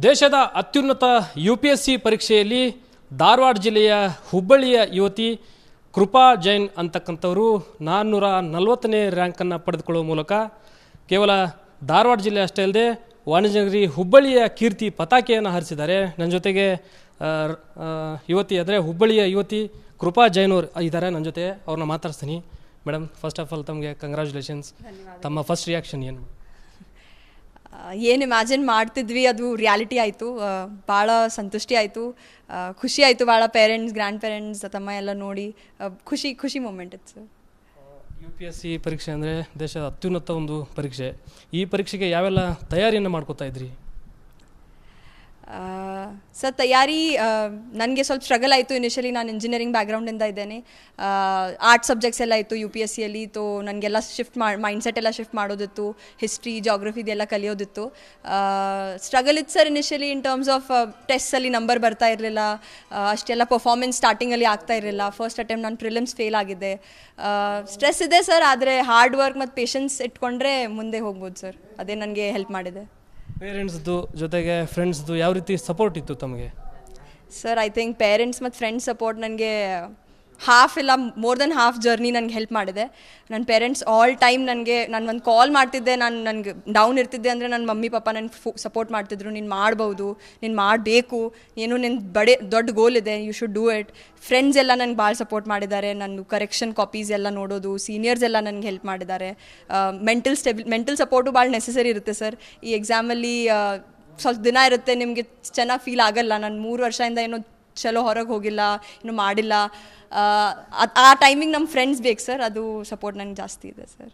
ದೇಶದ ಅತ್ಯುನ್ನತ UPSC ಪರೀಕ್ಷೆಯಲ್ಲಿ ಧಾರವಾಡ ಜಿಲ್ಲೆಯ ಹುಬ್ಬಳ್ಳಿಯ ಯುವತಿ ಕೃಪಾ ಜೈನ್ ಅಂತಕ್ಕಂಥವರು 440ನೇ ರ್ಯಾಂಕನ್ನು ಪಡೆದುಕೊಳ್ಳುವ ಮೂಲಕ ಕೇವಲ ಧಾರವಾಡ ಜಿಲ್ಲೆ ಅಷ್ಟೇ ಅಲ್ಲದೆ ವಾಣಿಜ್ಯನಗರಿ ಹುಬ್ಬಳ್ಳಿಯ ಕೀರ್ತಿ ಪತಾಕೆಯನ್ನು ಹಾರಿಸಿದ್ದಾರೆ. ನನ್ನ ಜೊತೆಗೆ ಯುವತಿ ಅಂದರೆ ಹುಬ್ಬಳ್ಳಿಯ ಯುವತಿ ಕೃಪಾ ಜೈನ್ ಅವರು ಇದ್ದಾರೆ ನನ್ನ ಜೊತೆ. ಅವ್ರನ್ನ ಮಾತಾಡ್ತೀನಿ. ಮೇಡಮ್, ಫಸ್ಟ್ ಆಫ್ ಆಲ್ ತಮಗೆ ಕಂಗ್ರ್ಯಾಚುಲೇಷನ್ಸ್. ತಮ್ಮ ಫಸ್ಟ್ ರಿಯಾಕ್ಷನ್ ಏನು? ಏನು ಇಮ್ಯಾಜಿನ್ ಮಾಡ್ತಿದ್ವಿ ಅದು ರಿಯಾಲಿಟಿ ಆಯಿತು. ಭಾಳ ಸಂತುಷ್ಟಿ ಆಯಿತು, ಖುಷಿ ಆಯಿತು. ಭಾಳ ಪೇರೆಂಟ್ಸ್, ಗ್ರ್ಯಾಂಡ್ ಪೇರೆಂಟ್ಸ್, ತಮ್ಮ ಎಲ್ಲ ನೋಡಿ ಖುಷಿ ಮೂಮೆಂಟ್ ಇತ್ತು ಸರ್. UPSC ಪರೀಕ್ಷೆ ಅಂದರೆ ದೇಶದ ಅತ್ಯುನ್ನತ ಒಂದು ಪರೀಕ್ಷೆ. ಈ ಪರೀಕ್ಷೆಗೆ ಯಾವೆಲ್ಲ ತಯಾರಿಯನ್ನು ಮಾಡ್ಕೋತಾ ಇದ್ರಿ? ಸರ್, ತಯಾರಿ ನನಗೆ ಸ್ವಲ್ಪ ಸ್ಟ್ರಗಲ್ ಆಯಿತು. ಇನಿಷಿಯಲಿ ನಾನು ಇಂಜಿನಿಯರಿಂಗ್ ಬ್ಯಾಕ್ಗ್ರೌಂಡಿಂದ ಇದ್ದೇನೆ. ಆರ್ಟ್ಸ್ ಸಬ್ಜೆಕ್ಟ್ಸ್ ಎಲ್ಲ ಇತ್ತು UPSCಯಲ್ಲಿ. ತೋ ನನಗೆಲ್ಲ ಮೈಂಡ್ಸೆಟ್ ಎಲ್ಲ ಶಿಫ್ಟ್ ಮಾಡೋದಿತ್ತು. ಹಿಸ್ಟ್ರಿ, ಜಾಗ್ರಫಿ ಇದೆಲ್ಲ ಕಲಿಯೋದಿತ್ತು. ಸ್ಟ್ರಗಲ್ ಇತ್ತು sir initially in terms of ಟೆಸ್ಟಲ್ಲಿ ನಂಬರ್ ಬರ್ತಾ ಇರಲಿಲ್ಲ. ಅಷ್ಟೆಲ್ಲ ಪರ್ಫಾರ್ಮೆನ್ಸ್ ಸ್ಟಾರ್ಟಿಂಗಲ್ಲಿ ಆಗ್ತಾ ಇರಲಿಲ್ಲ. ಫಸ್ಟ್ ಅಟೆಂಪ್ಟ್ ನಾನು ಪ್ರಿಲಿಮ್ಸ್ ಫೇಲ್ ಆಗಿದ್ದೆ. ಸ್ಟ್ರೆಸ್ ಇದೆ ಸರ್, ಆದರೆ ಹಾರ್ಡ್ ವರ್ಕ್ ಮತ್ತು ಪೇಷನ್ಸ್ ಇಟ್ಕೊಂಡ್ರೆ ಮುಂದೆ ಹೋಗ್ಬೋದು ಸರ್. ಅದೇ ನನಗೆ ಹೆಲ್ಪ್ ಮಾಡಿದೆ. ಪೇರೆಂಟ್ಸ್ದು ಜೊತೆಗೆ ಫ್ರೆಂಡ್ಸ್ದು ಯಾವ ರೀತಿ ಸಪೋರ್ಟ್ ಇತ್ತು ತಮಗೆ? ಸರ್, ಐ ಥಿಂಕ್ ಪೇರೆಂಟ್ಸ್ ಮತ್ತು ಫ್ರೆಂಡ್ಸ್ ಸಪೋರ್ಟ್ ನನಗೆ ಹಾಫ್ ಇಲ್ಲ ಮೋರ್ ದೆನ್ ಹಾಫ್ ಜರ್ನಿ ನನಗೆ ಹೆಲ್ಪ್ ಮಾಡಿದೆ. ನನ್ನ ಪೇರೆಂಟ್ಸ್ ಆಲ್ ಟೈಮ್ ನಾನು ಒಂದು ಕಾಲ್ ಮಾಡ್ತಿದ್ದೆ, ನನಗೆ ಡೌನ್ ಇರ್ತಿದ್ದೆ ಅಂದರೆ ನನ್ನ ಮಮ್ಮಿ ಪಾಪ ನನಗೆ ಸಪೋರ್ಟ್ ಮಾಡ್ತಿದ್ರು. ನೀನು ಮಾಡ್ಬೋದು, ನೀನು ಮಾಡಬೇಕು, ಏನು ನಿನ್ನ ದೊಡ್ಡ ಗೋಲ್ ಇದೆ, you should do it. Friends ಎಲ್ಲ ನನಗೆ ಭಾಳ ಸಪೋರ್ಟ್ ಮಾಡಿದ್ದಾರೆ. ನನ್ನ ಕರೆಕ್ಷನ್ ಕಾಪೀಸ್ ಎಲ್ಲ ನೋಡೋದು, ಸೀನಿಯರ್ಸ್ ಎಲ್ಲ ನನಗೆ ಹೆಲ್ಪ್ ಮಾಡಿದ್ದಾರೆ. ಮೆಂಟಲ್ ಸಪೋರ್ಟು ಭಾಳ ನೆಸೆಸರಿ ಇರುತ್ತೆ ಸರ್. ಈ ಎಕ್ಸಾಮಲ್ಲಿ ಸ್ವಲ್ಪ ದಿನ ಇರುತ್ತೆ, ನಿಮಗೆ ಚೆನ್ನಾಗಿ ಫೀಲ್ ಆಗಲ್ಲ. ನಾನು 3 ವರ್ಷದಿಂದ ಏನೋ ಚಲೋ ಹೊರಗೆ ಹೋಗಿಲ್ಲ, ಇನ್ನೂ ಮಾಡಿಲ್ಲ. ಆ ಟೈಮಿಗೆ ನಮ್ಮ ಫ್ರೆಂಡ್ಸ್ ಬೇಕು ಸರ್, ಅದು ಸಪೋರ್ಟ್ ನನಗೆ ಜಾಸ್ತಿ ಇದೆ ಸರ್.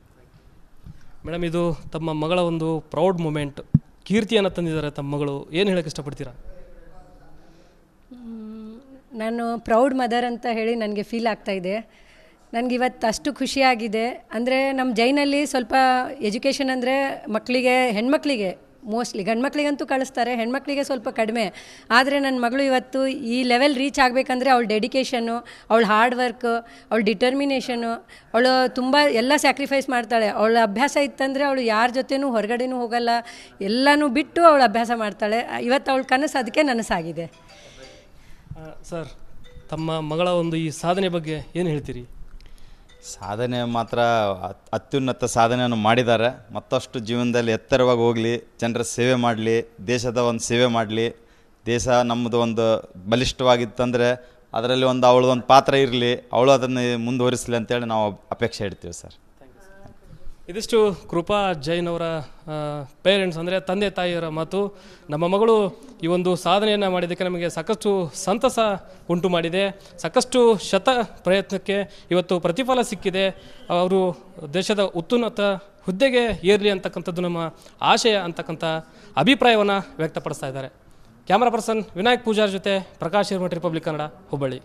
ಮೇಡಮ್, ಇದು ತಮ್ಮ ಮಗಳ ಒಂದು ಪ್ರೌಡ್ ಮೂಮೆಂಟ್, ಕೀರ್ತಿಯನ್ನು ತಂದಿದ್ದಾರೆ ತಮ್ಮ ಮಗಳು. ಏನು ಹೇಳೋಕ್ಕೆ ಇಷ್ಟಪಡ್ತೀರಾ? ನಾನು ಪ್ರೌಡ್ ಮದರ್ ಅಂತ ಹೇಳಿ ನನಗೆ ಫೀಲ್ ಆಗ್ತಾಯಿದೆ. ನನಗಿವತ್ತು ಅಷ್ಟು ಖುಷಿಯಾಗಿದೆ. ಅಂದರೆ ನಮ್ಮ ಜೈನಲ್ಲಿ ಸ್ವಲ್ಪ ಎಜುಕೇಷನ್ ಅಂದರೆ ಮಕ್ಕಳಿಗೆ, ಹೆಣ್ಮಕ್ಳಿಗೆ ಮೋಸ್ಟ್ಲಿ, ಗಂಡು ಮಕ್ಕಳಿಗಂತೂ ಕಳಿಸ್ತಾರೆ, ಹೆಣ್ಮಕ್ಳಿಗೆ ಸ್ವಲ್ಪ ಕಡಿಮೆ. ಆದರೆ ನನ್ನ ಮಗಳು ಇವತ್ತು ಈ ಲೆವೆಲ್ ರೀಚ್ ಆಗಬೇಕಂದ್ರೆ ಅವಳ ಡೆಡಿಕೇಷನ್ನು, ಅವಳ ಹಾರ್ಡ್ ವರ್ಕು, ಅವಳ ಡಿಟರ್ಮಿನೇಷನ್ನು, ಅವಳು ತುಂಬ ಎಲ್ಲ ಸ್ಯಾಕ್ರಿಫೈಸ್ ಮಾಡ್ತಾಳೆ. ಅವಳ ಅಭ್ಯಾಸ ಇತ್ತಂದರೆ ಅವಳು ಯಾರ ಜೊತೆನೂ ಹೊರಗಡೆನೂ ಹೋಗಲ್ಲ, ಎಲ್ಲನೂ ಬಿಟ್ಟು ಅವಳು ಅಭ್ಯಾಸ ಮಾಡ್ತಾಳೆ. ಇವತ್ತು ಅವಳ ಕನಸು ಅದಕ್ಕೆ ನನಸಾಗಿದೆ. ಸರ್, ತಮ್ಮ ಮಗಳ ಒಂದು ಈ ಸಾಧನೆ ಬಗ್ಗೆ ಏನು ಹೇಳ್ತೀರಿ? ಸಾಧನೆ ಮಾತ್ರ ಅತ್ಯುನ್ನತ ಸಾಧನೆಯನ್ನು ಮಾಡಿದ್ದಾರೆ. ಮತ್ತಷ್ಟು ಜೀವನದಲ್ಲಿ ಎತ್ತರವಾಗಿ ಹೋಗಲಿ, ಜನರ ಸೇವೆ ಮಾಡಲಿ, ದೇಶದ ಒಂದು ಸೇವೆ ಮಾಡಲಿ. ದೇಶ ನಮ್ಮದು ಒಂದು ಬಲಿಷ್ಠವಾಗಿತ್ತಂದರೆ ಅದರಲ್ಲಿ ಒಂದು ಅವಳದೊಂದು ಪಾತ್ರ ಇರಲಿ, ಅವಳು ಅದನ್ನು ಮುಂದುವರಿಸಲಿ ಅಂತೇಳಿ ನಾವು ಅಪೇಕ್ಷೆ ಇಡ್ತೀವಿ ಸರ್. ಇದಿಷ್ಟು ಕೃಪಾ ಜೈನ್ ಅವರ ಪೇರೆಂಟ್ಸ್ ಅಂದರೆ ತಂದೆ ತಾಯಿಯರ ಮಾತು. ನಮ್ಮ ಮಗಳು ಈ ಒಂದು ಸಾಧನೆಯನ್ನು ಮಾಡಿದ್ದಕ್ಕೆ ನಮಗೆ ಸಾಕಷ್ಟು ಸಂತಸ ಉಂಟು ಮಾಡಿದೆ. ಸಾಕಷ್ಟು ಪ್ರಯತ್ನಕ್ಕೆ ಇವತ್ತು ಪ್ರತಿಫಲ ಸಿಕ್ಕಿದೆ. ಅವರು ದೇಶದ ಉನ್ನತ ಹುದ್ದೆಗೆ ಏರಲಿ ಅಂತಕ್ಕಂಥದ್ದು ನಮ್ಮ ಆಶಯ ಅಂತಕ್ಕಂಥ ಅಭಿಪ್ರಾಯವನ್ನು ವ್ಯಕ್ತಪಡಿಸ್ತಾ ಇದ್ದಾರೆ. ಕ್ಯಾಮರಾ ಪರ್ಸನ್ ವಿನಾಯಕ್ ಪೂಜಾರ್ ಜೊತೆ ಪ್ರಕಾಶ್ ಹಿರೇಮಠ, ರಿಪಬ್ಲಿಕ್ ಕನ್ನಡ, ಹುಬ್ಬಳ್ಳಿ.